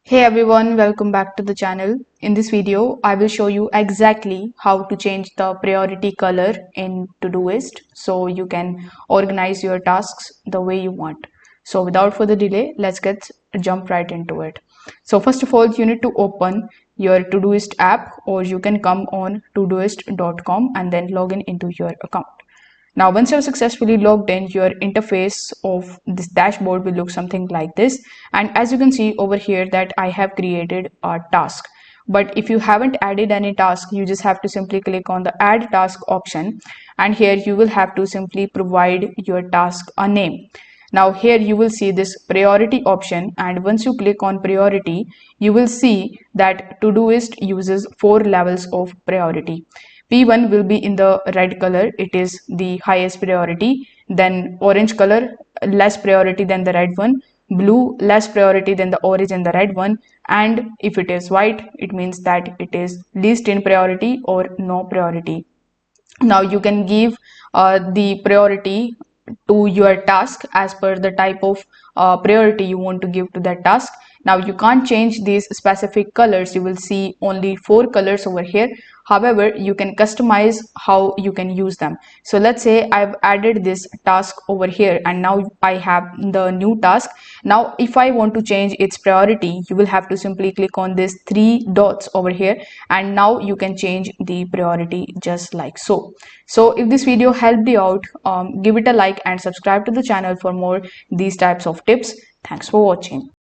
Hey everyone, welcome back to the channel. In this video, I will show you exactly how to change the priority color in Todoist so you can organize your tasks the way you want. So without further delay, let's jump right into it. So first of all, you need to open your Todoist app, or you can come on todoist.com and then log in into your account. Now, once you're successfully logged in, your interface of this dashboard will look something like this. And as you can see over here that I have created a task. But if you haven't added any task, you just have to simply click on the add task option. And here you will have to simply provide your task a name. Now here you will see this priority option, and once you click on priority, you will see that Todoist uses 4 levels of priority. P1 will be in the red color, it is the highest priority, then orange color, less priority than the red one, blue, less priority than the orange and the red one, and if it is white, it means that it is least in priority or no priority. Now you can give the priority to your task as per the type of priority you want to give to that task. Now you can't change these specific colors. You will see only 4 colors over here. However, you can customize how you can use them. So let's say I've added this task over here and now I have the new task. Now if I want to change its priority, you will have to simply click on these 3 dots over here, and now you can change the priority just like so. So if this video helped you out, give it a like and subscribe to the channel for more these types of tips. Thanks for watching.